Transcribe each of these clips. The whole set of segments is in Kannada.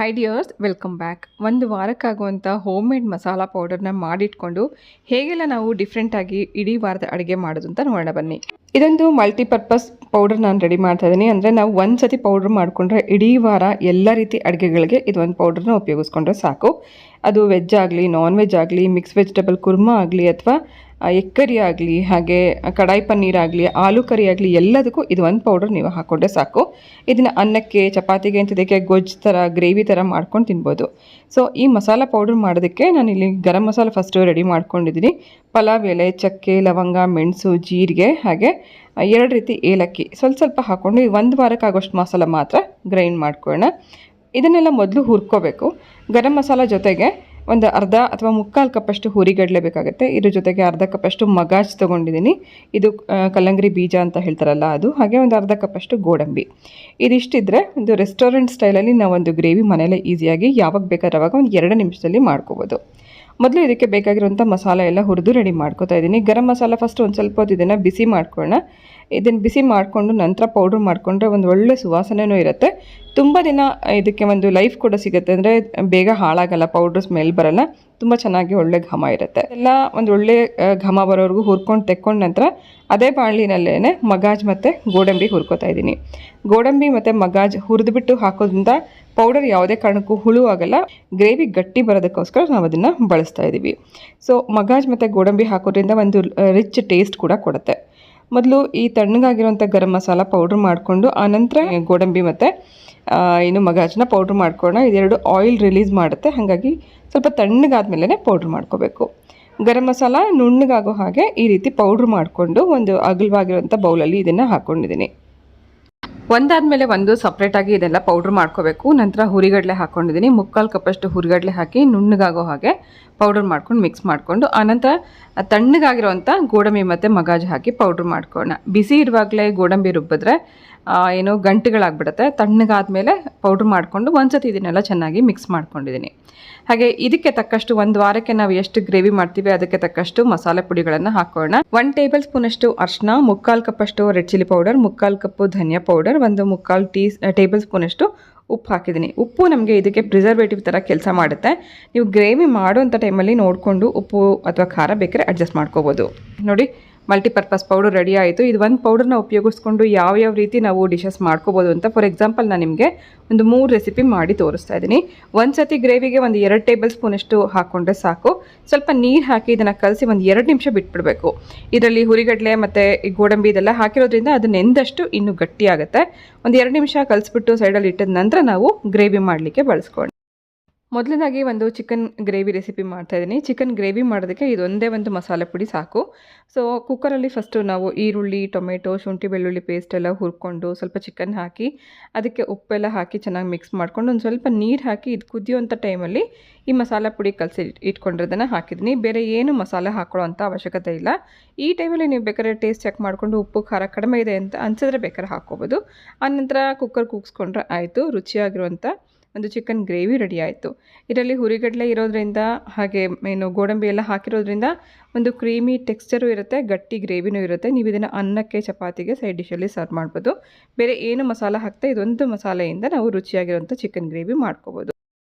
High dears, welcome back. ಒಂದು ವಾರಕ್ಕಾಗುವಂಥ ಹೋಮ್ ಮೇಡ್ ಮಸಾಲ ಪೌಡರ್ನ ಮಾಡಿಟ್ಕೊಂಡು ಹೇಗೆಲ್ಲ ನಾವು ಡಿಫ್ರೆಂಟಾಗಿ ಇಡೀ ವಾರದ ಅಡುಗೆ ಮಾಡೋದು ಅಂತ ನೋಡೋಣ ಬನ್ನಿ. ಇದೊಂದು ಮಲ್ಟಿಪರ್ಪಸ್ ಪೌಡರ್ ನಾನು ರೆಡಿ ಮಾಡ್ತಾ ಇದ್ದೀನಿ. ಅಂದರೆ ನಾವು ಒಂದು ಸತಿ ಪೌಡ್ರ್ ಮಾಡಿಕೊಂಡ್ರೆ ಇಡೀ ವಾರ ಎಲ್ಲ ರೀತಿ ಅಡುಗೆಗಳಿಗೆ ಇದೊಂದು ಪೌಡ್ರನ್ನ ಉಪಯೋಗಿಸ್ಕೊಂಡ್ರೆ ಸಾಕು. ಅದು ವೆಜ್ ಆಗಲಿ, ನಾನ್ ವೆಜ್ ಆಗಲಿ, ಮಿಕ್ಸ್ ವೆಜಿಟೇಬಲ್ ಕುರ್ಮಾ ಆಗಲಿ, ಅಥವಾ ಎಗ್ ಕರಿ ಆಗಲಿ, ಹಾಗೆ ಕಡಾಯಿ ಪನ್ನೀರ್ ಆಗಲಿ, ಆಲೂ ಕರಿ ಆಗಲಿ, ಎಲ್ಲದಕ್ಕೂ ಇದು ಒಂದು ಪೌಡರ್ ನೀವು ಹಾಕ್ಕೊಂಡ್ರೆ ಸಾಕು. ಇದನ್ನು ಅನ್ನಕ್ಕೆ, ಚಪಾತಿಗೆ ಅಂತಿದ್ದಕ್ಕೆ ಗೊಜ್ಜು ಥರ, ಗ್ರೇವಿ ಥರ ಮಾಡ್ಕೊಂಡು ತಿನ್ಬೋದು. ಸೊ ಈ ಮಸಾಲ ಪೌಡರ್ ಮಾಡೋದಕ್ಕೆ ನಾನಿಲ್ಲಿ ಗರಂ ಮಸಾಲ ಫಸ್ಟು ರೆಡಿ ಮಾಡ್ಕೊಂಡಿದ್ದೀನಿ. ಪಲಾವ್ ಎಲೆ, ಚಕ್ಕೆ, ಲವಂಗ, ಮೆಣಸು, ಜೀರಿಗೆ, ಹಾಗೆ 2 ರೀತಿ ಏಲಕ್ಕಿ ಸ್ವಲ್ಪ ಹಾಕ್ಕೊಂಡು ಒಂದು ವಾರಕ್ಕಾಗೋಷ್ಟು ಮಸಾಲ ಮಾತ್ರ ಗ್ರೈಂಡ್ ಮಾಡ್ಕೊಳ್ಳೋಣ. ಇದನ್ನೆಲ್ಲ ಮೊದಲು ಹುರ್ಕೋಬೇಕು. ಗರಂ ಮಸಾಲ ಜೊತೆಗೆ ಒಂದು ಅರ್ಧ ಅಥವಾ ಮುಕ್ಕಾಲು ಕಪ್ಪಷ್ಟು ಹುರಿಗಡಲೆ ಬೇಕಾಗುತ್ತೆ. ಇದ್ರ ಜೊತೆಗೆ ಅರ್ಧ ಕಪ್ಪಷ್ಟು ಮಗಾಜ್ ತೊಗೊಂಡಿದ್ದೀನಿ. ಇದು ಕಲ್ಲಂಗರಿ ಬೀಜ ಅಂತ ಹೇಳ್ತಾರಲ್ಲ ಅದು. ಹಾಗೆ ಒಂದು ಅರ್ಧ ಕಪ್ಪಷ್ಟು ಗೋಡಂಬಿ. ಇದಿಷ್ಟಿದ್ರೆ ಒಂದು ರೆಸ್ಟೋರೆಂಟ್ ಸ್ಟೈಲಲ್ಲಿ ನಾವೊಂದು ಗ್ರೇವಿ ಮನೆಯಲ್ಲೇ ಈಸಿಯಾಗಿ ಯಾವಾಗ ಬೇಕಾದ್ರೆ ಅವಾಗ ಒಂದು 2 ನಿಮಿಷದಲ್ಲಿ ಮಾಡ್ಕೋಬೋದು. ಮೊದಲು ಇದಕ್ಕೆ ಬೇಕಾಗಿರುವಂಥ ಮಸಾಲೆ ಎಲ್ಲ ಹುರಿದು ರೆಡಿ ಮಾಡ್ಕೋತಾ ಇದ್ದೀನಿ. ಗರಂ ಮಸಾಲ ಫಸ್ಟ್ ಒಂದು ಸ್ವಲ್ಪ ಹೊತ್ತು ಇದನ್ನು ಬಿಸಿ ಮಾಡ್ಕೊಳ್ಳೋಣ. ಇದನ್ನು ಬಿಸಿ ಮಾಡಿಕೊಂಡು ನಂತರ ಪೌಡ್ರ್ ಮಾಡಿಕೊಂಡ್ರೆ ಒಂದು ಒಳ್ಳೆ ಸುವಾಸನೆಯೂ ಇರುತ್ತೆ. ತುಂಬ ದಿನ ಇದಕ್ಕೆ ಒಂದು ಲೈಫ್ ಕೂಡ ಸಿಗುತ್ತೆ. ಅಂದರೆ ಬೇಗ ಹಾಳಾಗಲ್ಲ, ಪೌಡ್ರ್ ಸ್ಮೆಲ್ ಬರಲ್ಲ, ತುಂಬ ಚೆನ್ನಾಗಿ ಒಳ್ಳೆ ಘಮ ಇರುತ್ತೆ. ಎಲ್ಲ ಒಂದು ಒಳ್ಳೆ ಘಮ ಬರೋವರೆಗೂ ಹುರ್ಕೊಂಡು ತೆಕ್ಕೊಂಡ ನಂತರ ಅದೇ ಬಾಣಲಿನಲ್ಲೇ ಮಗಾಜ್ ಮತ್ತು ಗೋಡಂಬಿ ಹುರ್ಕೋತಾ ಇದ್ದೀನಿ. ಗೋಡಂಬಿ ಮತ್ತು ಮಗಾಜ್ ಹುರಿದುಬಿಟ್ಟು ಹಾಕೋದ್ರಿಂದ ಪೌಡರ್ ಯಾವುದೇ ಕಾರಣಕ್ಕೂ ಹುಳು ಆಗಲ್ಲ. ಗ್ರೇವಿ ಗಟ್ಟಿ ಬರೋದಕ್ಕೋಸ್ಕರ ನಾವು ಅದನ್ನು ಬಳಸ್ತಾ ಇದ್ದೀವಿ. ಸೊ ಮಗಾಜ್ ಮತ್ತು ಗೋಡಂಬಿ ಹಾಕೋದ್ರಿಂದ ಒಂದು ರಿಚ್ ಟೇಸ್ಟ್ ಕೂಡ ಕೊಡುತ್ತೆ. ಮೊದಲು ಈ ತಣ್ಣಗಾಗಿರುವಂಥ ಗರಂ ಮಸಾಲ ಪೌಡ್ರ್ ಮಾಡಿಕೊಂಡು ಆನಂತರ ಗೋಡಂಬಿ ಮತ್ತು ಮಗಾಜನ್ನ ಪೌಡ್ರ್ ಮಾಡ್ಕೊಳ್ಳೋಣ. ಇದೆರಡು ಆಯಿಲ್ ರಿಲೀಸ್ ಮಾಡುತ್ತೆ, ಹಾಗಾಗಿ ಸ್ವಲ್ಪ ತಣ್ಣಗಾದ್ಮೇಲೆ ಪೌಡ್ರ್ ಮಾಡ್ಕೋಬೇಕು. ಗರಂ ಮಸಾಲ ನುಣ್ಣಗಾಗೋ ಹಾಗೆ ಈ ರೀತಿ ಪೌಡ್ರ್ ಮಾಡಿಕೊಂಡು ಒಂದು ಅಗಲವಾಗಿರುವಂಥ ಬೌಲಲ್ಲಿ ಇದನ್ನು ಹಾಕ್ಕೊಂಡಿದ್ದೀನಿ. ಒಂದಾದಮೇಲೆ ಒಂದು ಸಪ್ರೇಟಾಗಿ ಇದೆಲ್ಲ ಪೌಡ್ರ್ ಮಾಡ್ಕೋಬೇಕು. ನಂತರ ಹುರಿಗಡಲೆ ಹಾಕ್ಕೊಂಡಿದ್ದೀನಿ. ಮುಕ್ಕಾಲು ಕಪ್ಪಷ್ಟು ಹುರಿಗಡಲೆ ಹಾಕಿ ನುಣ್ಣಗಾಗೋ ಹಾಗೆ ಪೌಡರ್ ಮಾಡ್ಕೊಂಡು ಮಿಕ್ಸ್ ಮಾಡಿಕೊಂಡು ಆನಂತರ ತಣ್ಣಗಾಗಿರೋವಂಥ ಗೋಡಂಬಿ ಮತ್ತು ಮಗಾಜು ಹಾಕಿ ಪೌಡ್ರ್ ಮಾಡ್ಕೊಳ್ಳೋಣ. ಬಿಸಿ ಇರುವಾಗಲೇ ಗೋಡಂಬಿ ರುಬ್ಬಿದ್ರೆ ಗಂಟುಗಳಾಗ್ಬಿಡುತ್ತೆ. ತಣ್ಣಗಾದ್ಮೇಲೆ ಪೌಡ್ರ್ ಮಾಡಿಕೊಂಡು ಒಂದ್ಸತಿ ಇದನ್ನೆಲ್ಲ ಚೆನ್ನಾಗಿ ಮಿಕ್ಸ್ ಮಾಡ್ಕೊಂಡಿದ್ದೀನಿ. ಹಾಗೆ ಇದಕ್ಕೆ ತಕ್ಕಷ್ಟು ಒಂದು ವಾರಕ್ಕೆ ನಾವು ಎಷ್ಟು ಗ್ರೇವಿ ಮಾಡ್ತೀವಿ ಅದಕ್ಕೆ ತಕ್ಕಷ್ಟು ಮಸಾಲೆ ಪುಡಿಗಳನ್ನು ಹಾಕೋಣ. 1 ಟೇಬಲ್ ಸ್ಪೂನಷ್ಟು ಅರಿಶಿನ, ಮುಕ್ಕಾಲು ಕಪ್ಪಷ್ಟು ರೆಡ್ ಚಿಲ್ಲಿ ಪೌಡರ್, ಮುಕ್ಕಾಲು ಕಪ್ಪು ಧನಿಯಾ ಪೌಡರ್, ಒಂದು ಮುಕ್ಕಾಲು ಟೇಬಲ್ ಸ್ಪೂನಷ್ಟು ಉಪ್ಪು ಹಾಕಿದ್ದೀನಿ. ಉಪ್ಪು ನಮಗೆ ಇದಕ್ಕೆ ಪ್ರಿಸರ್ವೇಟಿವ್ ಥರ ಕೆಲಸ ಮಾಡುತ್ತೆ. ನೀವು ಗ್ರೇವಿ ಮಾಡೋವಂಥ ಟೈಮಲ್ಲಿ ನೋಡಿಕೊಂಡು ಉಪ್ಪು ಅಥವಾ ಖಾರ ಬೇಕಾದ್ರೆ ಅಡ್ಜಸ್ಟ್ ಮಾಡ್ಕೋಬೋದು. ನೋಡಿ, ಮಲ್ಟಿಪರ್ಪಸ್ ಪೌಡರ್ ರೆಡಿ ಆಯಿತು. ಇದು ಒಂದು ಪೌಡರ್ನ ಉಪಯೋಗಿಸ್ಕೊಂಡು ಯಾವ ರೀತಿ ನಾವು ಡಿಶಸ್ ಮಾಡ್ಕೋಬೋದು ಅಂತ ಫಾರ್ ಎಕ್ಸಾಂಪಲ್ ನಾನು ನಿಮಗೆ ಒಂದು 3 ರೆಸಿಪಿ ಮಾಡಿ ತೋರಿಸ್ತಾ ಇದ್ದೀನಿ. ಒಂದು ಸತಿ ಗ್ರೇವಿಗೆ ಒಂದು 2 ಟೇಬಲ್ ಸ್ಪೂನಷ್ಟು ಹಾಕ್ಕೊಂಡ್ರೆ ಸಾಕು. ಸ್ವಲ್ಪ ನೀರು ಹಾಕಿ ಇದನ್ನು ಕಲಸಿ ಒಂದು 2 ನಿಮಿಷ ಬಿಟ್ಬಿಡಬೇಕು. ಇದರಲ್ಲಿ ಹುರಿಗಡಲೆ ಮತ್ತು ಗೋಡಂಬಿ ಇದೆಲ್ಲ ಹಾಕಿರೋದ್ರಿಂದ ಅದು ನೆಂದಷ್ಟು ಇನ್ನೂ ಗಟ್ಟಿ ಆಗುತ್ತೆ. ಒಂದು 2 ನಿಮಿಷ ಕಲಿಸ್ಬಿಟ್ಟು ಸೈಡಲ್ಲಿ ಇಟ್ಟಿದ ನಂತರ ನಾವು ಗ್ರೇವಿ ಮಾಡಲಿಕ್ಕೆ ಬಳಸ್ಕೊಂಡು. ಮೊದಲನೇದಾಗಿ ಒಂದು ಚಿಕನ್ ಗ್ರೇವಿ ರೆಸಿಪಿ ಮಾಡ್ತಾಯಿದ್ದೀನಿ. ಚಿಕನ್ ಗ್ರೇವಿ ಮಾಡೋದಕ್ಕೆ ಇದೊಂದೇ ಒಂದು ಮಸಾಲೆ ಪುಡಿ ಸಾಕು. ಸೊ ಕುಕ್ಕರಲ್ಲಿ ಫಸ್ಟು ನಾವು ಈರುಳ್ಳಿ, ಟೊಮೆಟೊ, ಶುಂಠಿ ಬೆಳ್ಳುಳ್ಳಿ ಪೇಸ್ಟ್ ಎಲ್ಲ ಹುರ್ಕೊಂಡು ಸ್ವಲ್ಪ ಚಿಕನ್ ಹಾಕಿ ಅದಕ್ಕೆ ಉಪ್ಪೆಲ್ಲ ಹಾಕಿ ಚೆನ್ನಾಗಿ ಮಿಕ್ಸ್ ಮಾಡ್ಕೊಂಡು ಒಂದು ಸ್ವಲ್ಪ ನೀರು ಹಾಕಿ ಇದು ಕುದಿಯುವಂಥ ಟೈಮಲ್ಲಿ ಈ ಮಸಾಲೆ ಪುಡಿ ಕಲಸಿ ಇಟ್ಕೊಂಡಿರೋದನ್ನು ಹಾಕಿದ್ದೀನಿ. ಬೇರೆ ಏನು ಮಸಾಲೆ ಹಾಕೊಳ್ಳೋ ಅಂಥ ಅವಶ್ಯಕತೆ ಇಲ್ಲ. ಈ ಟೈಮಲ್ಲಿ ನೀವು ಬೇಕಾದ್ರೆ ಟೇಸ್ಟ್ ಚೆಕ್ ಮಾಡಿಕೊಂಡು ಉಪ್ಪು ಖಾರ ಕಡಿಮೆ ಇದೆ ಅಂತ ಅನಿಸಿದ್ರೆ ಬೇಕಾದ್ರೆ ಹಾಕ್ಕೋಬೋದು. ಆನಂತರ ಕುಕ್ಕರ್ ಕೂಗಿಸ್ಕೊಂಡ್ರೆ ಆಯಿತು. ರುಚಿಯಾಗಿರುವಂಥ ಒಂದು ಚಿಕನ್ ಗ್ರೇವಿ ರೆಡಿ ಆಯಿತು. ಇದರಲ್ಲಿ ಹುರಿಗಡಲೆ ಇರೋದ್ರಿಂದ ಹಾಗೆ ಗೋಡಂಬಿ ಎಲ್ಲ ಹಾಕಿರೋದ್ರಿಂದ ಒಂದು ಕ್ರೀಮಿ ಟೆಕ್ಸ್ಚರು ಇರುತ್ತೆ, ಗಟ್ಟಿ ಗ್ರೇವಿನೂ ಇರುತ್ತೆ. ನೀವು ಇದನ್ನು ಅನ್ನಕ್ಕೆ, ಚಪಾತಿಗೆ ಸೈಡ್ ಡಿಶಲ್ಲಿ ಸರ್ವ್ ಮಾಡ್ಬೋದು. ಬೇರೆ ಏನು ಮಸಾಲ ಹಾಕ್ತಾ ಇದೊಂದು ಮಸಾಲೆಯಿಂದ ನಾವು ರುಚಿಯಾಗಿರುವಂಥ ಚಿಕನ್ ಗ್ರೇವಿ ಮಾಡ್ಕೋಬೋದು.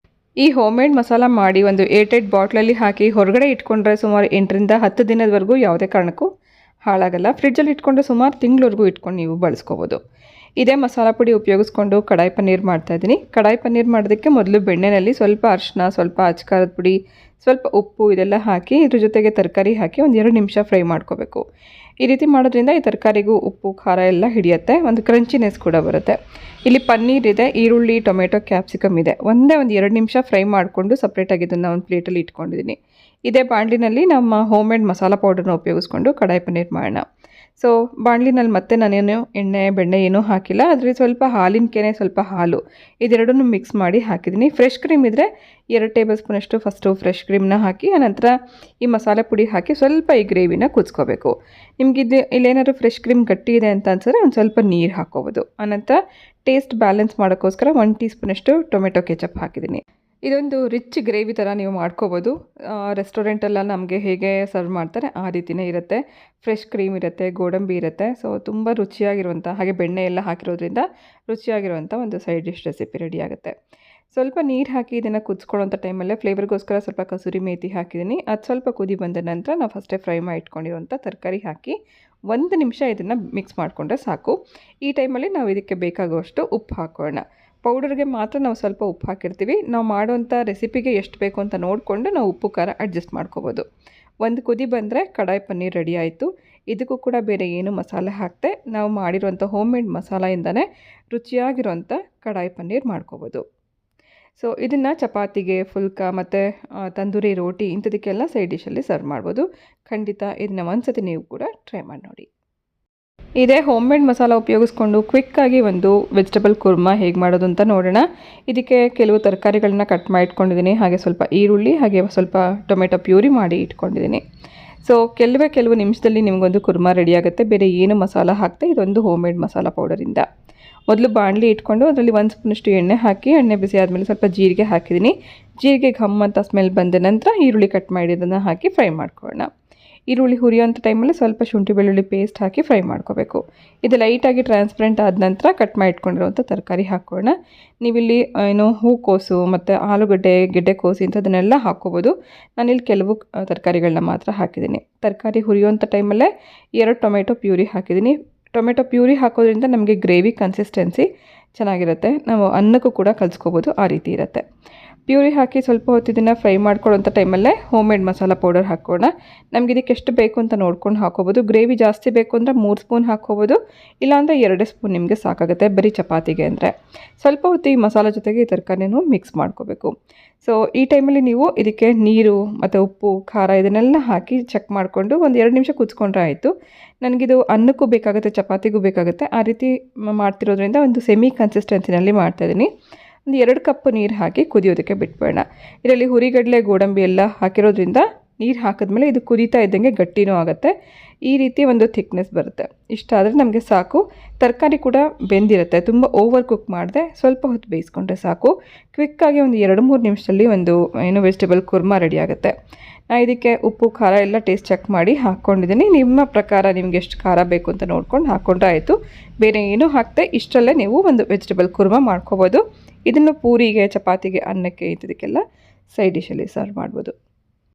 ಈ ಹೋಮ್ ಮೇಡ್ ಮಸಾಲ ಮಾಡಿ ಒಂದು 8 ಬಾಟ್ಲಲ್ಲಿ ಹಾಕಿ ಹೊರಗಡೆ ಇಟ್ಕೊಂಡ್ರೆ ಸುಮಾರು 8ರಿಂದ 10 ದಿನದವರೆಗೂ ಯಾವುದೇ ಕಾರಣಕ್ಕೂ ಹಾಳಾಗಲ್ಲ. ಫ್ರಿಡ್ಜಲ್ಲಿ ಇಟ್ಕೊಂಡ್ರೆ ಸುಮಾರು ತಿಂಗಳವರೆಗೂ ಇಟ್ಕೊಂಡು ನೀವು ಬಳಸ್ಕೋಬೋದು. ಇದೇ ಮಸಾಲ ಪುಡಿ ಉಪಯೋಗಿಸ್ಕೊಂಡು ಕಡಾಯಿ ಪನ್ನೀರ್ ಮಾಡ್ತಾಯಿದ್ದೀನಿ. ಕಡಾಯಿ ಪನ್ನೀರ್ ಮಾಡೋದಕ್ಕೆ ಮೊದಲು ಬೆಣ್ಣೆಯಲ್ಲಿ ಸ್ವಲ್ಪ ಅರಿಶಿನ, ಸ್ವಲ್ಪ ಅಚ್ಕಾರದ ಪುಡಿ, ಸ್ವಲ್ಪ ಉಪ್ಪು ಇದೆಲ್ಲ ಹಾಕಿ ಇದ್ರ ಜೊತೆಗೆ ತರಕಾರಿ ಹಾಕಿ ಒಂದು 2 ನಿಮಿಷ ಫ್ರೈ ಮಾಡ್ಕೋಬೇಕು. ಈ ರೀತಿ ಮಾಡೋದ್ರಿಂದ ಈ ತರಕಾರಿಗೂ ಉಪ್ಪು ಖಾರ ಎಲ್ಲ ಹಿಡಿಯುತ್ತೆ, ಒಂದು ಕ್ರಂಚಿನೆಸ್ ಕೂಡ ಬರುತ್ತೆ. ಇಲ್ಲಿ ಪನ್ನೀರ್ ಇದೆ, ಈರುಳ್ಳಿ, ಟೊಮೆಟೊ, ಕ್ಯಾಪ್ಸಿಕಮ್ ಇದೆ. ಒಂದು 2 ನಿಮಿಷ ಫ್ರೈ ಮಾಡಿಕೊಂಡು ಸಪ್ರೇಟಾಗಿ ಇದನ್ನು ಒಂದು ಪ್ಲೇಟಲ್ಲಿ ಇಟ್ಕೊಂಡಿದ್ದೀನಿ. ಇದೇ ಬಾಣಲಿನಲ್ಲಿ ನಮ್ಮ ಹೋಮ್ ಮೇಡ್ ಮಸಾಲ ಪೌಡರ್ನ ಉಪಯೋಗಿಸ್ಕೊಂಡು ಕಡಾಯಿ ಪನ್ನೀರ್ ಮಾಡೋಣ. ಸೊ ಬಾಣಲಿನಲ್ಲಿ ಮತ್ತೆ ನಾನೇನು ಎಣ್ಣೆ ಬೆಣ್ಣೆ ಏನೂ ಹಾಕಿಲ್ಲ. ಅದರಲ್ಲಿ ಸ್ವಲ್ಪ ಹಾಲಿನ ಕೆನೆ, ಸ್ವಲ್ಪ ಹಾಲು ಇದೆರಡನ್ನೂ ಮಿಕ್ಸ್ ಮಾಡಿ ಹಾಕಿದ್ದೀನಿ. ಫ್ರೆಶ್ ಕ್ರೀಮ್ ಇದ್ದರೆ 2 ಟೇಬಲ್ ಸ್ಪೂನಷ್ಟು ಫಸ್ಟು ಫ್ರೆಶ್ ಕ್ರೀಮ್ನ ಹಾಕಿ ಆನಂತರ ಈ ಮಸಾಲೆ ಪುಡಿ ಹಾಕಿ ಸ್ವಲ್ಪ ಈ ಗ್ರೇವಿನ ಕುದಿಸ್ಕೋಬೇಕು. ನಿಮಗಿದು ಇಲ್ಲೇನಾದ್ರು ಫ್ರೆಶ್ ಕ್ರೀಮ್ ಗಟ್ಟಿ ಇದೆ ಅಂತ ಅನ್ಸಿದ್ರೆ ಒಂದು ಸ್ವಲ್ಪ ನೀರು ಹಾಕ್ಕೋಬೋದು. ಆನಂತರ ಟೇಸ್ಟ್ ಬ್ಯಾಲೆನ್ಸ್ ಮಾಡೋಕ್ಕೋಸ್ಕರ 1 ಟೀ ಸ್ಪೂನಷ್ಟು ಟೊಮೆಟೊ ಕೆಚಪ್ ಹಾಕಿದ್ದೀನಿ. ಇದೊಂದು ರಿಚ್ ಗ್ರೇವಿ ಥರ ನೀವು ಮಾಡ್ಕೋಬೋದು. ರೆಸ್ಟೋರೆಂಟೆಲ್ಲ ನಮಗೆ ಹೇಗೆ ಸರ್ವ್ ಮಾಡ್ತಾರೆ ಆ ರೀತಿಯೇ ಇರುತ್ತೆ. ಫ್ರೆಶ್ ಕ್ರೀಮ್ ಇರುತ್ತೆ, ಗೋಡಂಬಿ ಇರುತ್ತೆ. ಸೊ ತುಂಬ ರುಚಿಯಾಗಿರುವಂಥ, ಹಾಗೆ ಬೆಣ್ಣೆ ಎಲ್ಲ ಹಾಕಿರೋದ್ರಿಂದ ರುಚಿಯಾಗಿರುವಂಥ ಒಂದು ಸೈಡ್ ಡಿಶ್ ರೆಸಿಪಿ ರೆಡಿ ಆಗುತ್ತೆ. ಸ್ವಲ್ಪ ನೀರು ಹಾಕಿ ಇದನ್ನು ಕುದಿಸ್ಕೊಳ್ಳೋಂಥ ಟೈಮಲ್ಲೇ ಫ್ಲೇವರ್ಗೋಸ್ಕರ ಸ್ವಲ್ಪ ಕಸೂರಿ ಮೇಥಿ ಹಾಕಿದ್ದೀನಿ. ಅದು ಸ್ವಲ್ಪ ಕುದಿ ಬಂದ ನಂತರ ನಾವು ಫಸ್ಟೇ ಫ್ರೈ ಮಾಡಿ ಇಟ್ಕೊಂಡಿರೋಂಥ ತರಕಾರಿ ಹಾಕಿ 1 ನಿಮಿಷ ಇದನ್ನು ಮಿಕ್ಸ್ ಮಾಡಿಕೊಂಡ್ರೆ ಸಾಕು. ಈ ಟೈಮಲ್ಲಿ ನಾವು ಇದಕ್ಕೆ ಬೇಕಾಗುವಷ್ಟು ಉಪ್ಪು ಹಾಕೋಣ. ಪೌಡರ್ಗೆ ಮಾತ್ರ ನಾವು ಸ್ವಲ್ಪ ಉಪ್ಪು ಹಾಕಿರ್ತೀವಿ. ನಾವು ಮಾಡೋಂಥ ರೆಸಿಪಿಗೆ ಎಷ್ಟು ಬೇಕು ಅಂತ ನೋಡಿಕೊಂಡು ನಾವು ಉಪ್ಪು ಖಾರ ಅಡ್ಜಸ್ಟ್ ಮಾಡ್ಕೋಬೋದು. 1 ಕುದಿ ಬಂದರೆ ಕಡಾಯಿ ಪನ್ನೀರ್ ರೆಡಿ ಆಯಿತು. ಇದಕ್ಕೂ ಕೂಡ ಬೇರೆ ಏನು ಮಸಾಲೆ ಹಾಕದೆ ನಾವು ಮಾಡಿರೋಂಥ ಹೋಮ್ ಮೇಡ್ ಮಸಾಲೆಯಿಂದನೇ ರುಚಿಯಾಗಿರೋಂಥ ಕಡಾಯಿ ಪನ್ನೀರ್ ಮಾಡ್ಕೋಬೋದು. ಸೊ ಇದನ್ನು ಚಪಾತಿಗೆ, ಫುಲ್ಕ ಮತ್ತು ತಂದೂರಿ ರೋಟಿ ಇಂಥದಕ್ಕೆಲ್ಲ ಸೈಡ್ ಡಿಶಲ್ಲಿ ಸರ್ವ್ ಮಾಡ್ಬೋದು. ಖಂಡಿತ ಇದನ್ನು ಒಂದ್ಸತಿ ನೀವು ಕೂಡ ಟ್ರೈ ಮಾಡಿ ನೋಡಿ. ಇದೇ ಹೋಮ್ ಮೇಡ್ ಮಸಾಲ ಉಪಯೋಗಿಸ್ಕೊಂಡು ಕ್ವಿಕ್ಕಾಗಿ ಒಂದು ವೆಜಿಟೇಬಲ್ ಕುರ್ಮಾ ಹೇಗೆ ಮಾಡೋದು ಅಂತ ನೋಡೋಣ. ಇದಕ್ಕೆ ಕೆಲವು ತರಕಾರಿಗಳನ್ನ ಕಟ್ ಮಾಡಿ ಇಟ್ಕೊಂಡಿದ್ದೀನಿ. ಹಾಗೆ ಸ್ವಲ್ಪ ಈರುಳ್ಳಿ, ಹಾಗೆ ಸ್ವಲ್ಪ ಟೊಮೆಟೊ ಪ್ಯೂರಿ ಮಾಡಿ ಇಟ್ಕೊಂಡಿದ್ದೀನಿ. ಸೊ ಕೆಲವು ನಿಮಿಷದಲ್ಲಿ ನಿಮಗೊಂದು ಕುರ್ಮಾ ರೆಡಿ ಆಗುತ್ತೆ. ಬೇರೆ ಏನು ಮಸಾಲ ಹಾಕ್ತೆ ಇದೊಂದು ಹೋಮ್ ಮೇಡ್ ಮಸಾಲ ಪೌಡರಿಂದ. ಮೊದಲು ಬಾಣಲಿ ಇಟ್ಕೊಂಡು ಅದರಲ್ಲಿ 1 ಸ್ಪೂನಷ್ಟು ಎಣ್ಣೆ ಹಾಕಿ, ಎಣ್ಣೆ ಬಿಸಿ ಆದಮೇಲೆ ಸ್ವಲ್ಪ ಜೀರಿಗೆ ಹಾಕಿದ್ದೀನಿ. ಜೀರಿಗೆ ಘಮ್ ಅಂತ ಸ್ಮೆಲ್ ಬಂದ ನಂತರ ಈರುಳ್ಳಿ ಕಟ್ ಮಾಡಿದ್ದನ್ನು ಹಾಕಿ ಫ್ರೈ ಮಾಡ್ಕೊಳ್ಳೋಣ. ಈರುಳ್ಳಿ ಹುರಿಯೋಂಥ ಟೈಮಲ್ಲಿ ಸ್ವಲ್ಪ ಶುಂಠಿ ಬೆಳ್ಳುಳ್ಳಿ ಪೇಸ್ಟ್ ಹಾಕಿ ಫ್ರೈ ಮಾಡ್ಕೋಬೇಕು. ಇದು ಲೈಟಾಗಿ ಟ್ರಾನ್ಸ್ಪರೆಂಟ್ ಆದ ನಂತರ ಕಟ್ ಮಾಡಿ ಇಟ್ಕೊಂಡಿರೋಂಥ ತರಕಾರಿ ಹಾಕೋಣ. ನೀವಿಲ್ಲಿ ಹೂಕೋಸು ಮತ್ತು ಆಲೂಗಡ್ಡೆ, ಗೆಡ್ಡೆಕೋಸು ಇಂಥದನ್ನೆಲ್ಲ ಹಾಕ್ಕೋಬೋದು. ನಾನಿಲ್ಲಿ ಕೆಲವು ತರಕಾರಿಗಳನ್ನ ಮಾತ್ರ ಹಾಕಿದ್ದೀನಿ. ತರಕಾರಿ ಹುರಿಯೋಂಥ ಟೈಮಲ್ಲೇ 2 ಟೊಮೆಟೊ ಪ್ಯೂರಿ ಹಾಕಿದ್ದೀನಿ. ಟೊಮೆಟೊ ಪ್ಯೂರಿ ಹಾಕೋದ್ರಿಂದ ನಮಗೆ ಗ್ರೇವಿ ಕನ್ಸಿಸ್ಟೆನ್ಸಿ ಚೆನ್ನಾಗಿರುತ್ತೆ. ನಾವು ಅನ್ನಕ್ಕೂ ಕೂಡ ಕಲಿಸ್ಕೋಬೋದು, ಆ ರೀತಿ ಇರುತ್ತೆ. ಪ್ಯೂರಿ ಹಾಕಿ ಸ್ವಲ್ಪ ಹೊತ್ತು ಇದನ್ನು ಫ್ರೈ ಮಾಡ್ಕೊಳ್ಳೋಂಥ ಟೈಮಲ್ಲೇ ಹೋಮ್ ಮೇಡ್ ಮಸಾಲ ಪೌಡರ್ ಹಾಕೋಣ. ನಮ್ಗೆ ಇದಕ್ಕೆ ಎಷ್ಟು ಬೇಕು ಅಂತ ನೋಡ್ಕೊಂಡು ಹಾಕೋಬೋದು. ಗ್ರೇವಿ ಜಾಸ್ತಿ ಬೇಕು ಅಂದರೆ 3 ಸ್ಪೂನ್ ಹಾಕ್ಕೋಬೋದು, ಇಲ್ಲಾಂದರೆ 2 ಸ್ಪೂನ್ ನಿಮಗೆ ಸಾಕಾಗುತ್ತೆ ಬರೀ ಚಪಾತಿಗೆ ಅಂದರೆ. ಸ್ವಲ್ಪ ಹೊತ್ತು ಈ ಮಸಾಲ ಜೊತೆಗೆ ಈ ತರಕಾರಿನೂ ಮಿಕ್ಸ್ ಮಾಡ್ಕೋಬೇಕು. ಸೊ ಈ ಟೈಮಲ್ಲಿ ನೀವು ಇದಕ್ಕೆ ನೀರು ಮತ್ತು ಉಪ್ಪು, ಖಾರ ಇದನ್ನೆಲ್ಲ ಹಾಕಿ ಚೆಕ್ ಮಾಡಿಕೊಂಡು 1-2 ನಿಮಿಷ ಕುದಿಸ್ಕೊಂಡ್ರೆ ಆಯಿತು. ನನಗಿದು ಅನ್ನಕ್ಕೂ ಬೇಕಾಗುತ್ತೆ, ಚಪಾತಿಗೂ ಬೇಕಾಗುತ್ತೆ. ಆ ರೀತಿ ಮಾಡ್ತಿರೋದ್ರಿಂದ ಒಂದು ಸೆಮಿ ಕನ್ಸಿಸ್ಟೆನ್ಸಿನಲ್ಲಿ ಮಾಡ್ತಾಯಿದ್ದೀನಿ. 2 ಕಪ್ ನೀರು ಹಾಕಿ ಕುದಿಯೋದಕ್ಕೆ ಬಿಟ್ಬೇಡ. ಇದರಲ್ಲಿ ಹುರಿಗಡಲೆ, ಗೋಡಂಬಿ ಎಲ್ಲ ಹಾಕಿರೋದ್ರಿಂದ ನೀರು ಹಾಕಿದ್ಮೇಲೆ ಇದು ಕುದೀತಾ ಇದ್ದಂಗೆ ಗಟ್ಟಿನೂ ಆಗುತ್ತೆ. ಈ ರೀತಿ ಒಂದು ಥಿಕ್ನೆಸ್ ಬರುತ್ತೆ. ಇಷ್ಟ ಆದರೆ ನಮಗೆ ಸಾಕು. ತರಕಾರಿ ಕೂಡ ಬೆಂದಿರುತ್ತೆ. ತುಂಬ ಓವರ್ ಕುಕ್ ಮಾಡಿದೆ, ಸ್ವಲ್ಪ ಹೊತ್ತು ಬೇಯಿಸ್ಕೊಂಡ್ರೆ ಸಾಕು. ಕ್ವಿಕ್ಕಾಗಿ ಒಂದು 2-3 ನಿಮಿಷದಲ್ಲಿ ಒಂದು ವೆಜಿಟೇಬಲ್ ಕುರ್ಮಾ ರೆಡಿ ಆಗುತ್ತೆ. ನಾನು ಇದಕ್ಕೆ ಉಪ್ಪು, ಖಾರ ಎಲ್ಲ ಟೇಸ್ಟ್ ಚೆಕ್ ಮಾಡಿ ಹಾಕ್ಕೊಂಡಿದ್ದೀನಿ. ನಿಮ್ಮ ಪ್ರಕಾರ ನಿಮ್ಗೆ ಎಷ್ಟು ಖಾರ ಬೇಕು ಅಂತ ನೋಡ್ಕೊಂಡು ಹಾಕ್ಕೊಂಡ್ರೆ ಆಯಿತು. ಬೇರೆ ಏನೂ ಹಾಕ್ತೆ ಇಷ್ಟರಲ್ಲೇ ನೀವು ಒಂದು ವೆಜಿಟೇಬಲ್ ಕುರ್ಮಾ ಮಾಡ್ಕೋಬೋದು. ಇದನ್ನು ಪೂರಿಗೆ, ಚಪಾತಿಗೆ, ಅನ್ನಕ್ಕೆ ಇಂಥದಕ್ಕೆಲ್ಲ ಸೈಡ್ ಡಿಶಲ್ಲಿ ಸರ್ವ್ ಮಾಡ್ಬೋದು.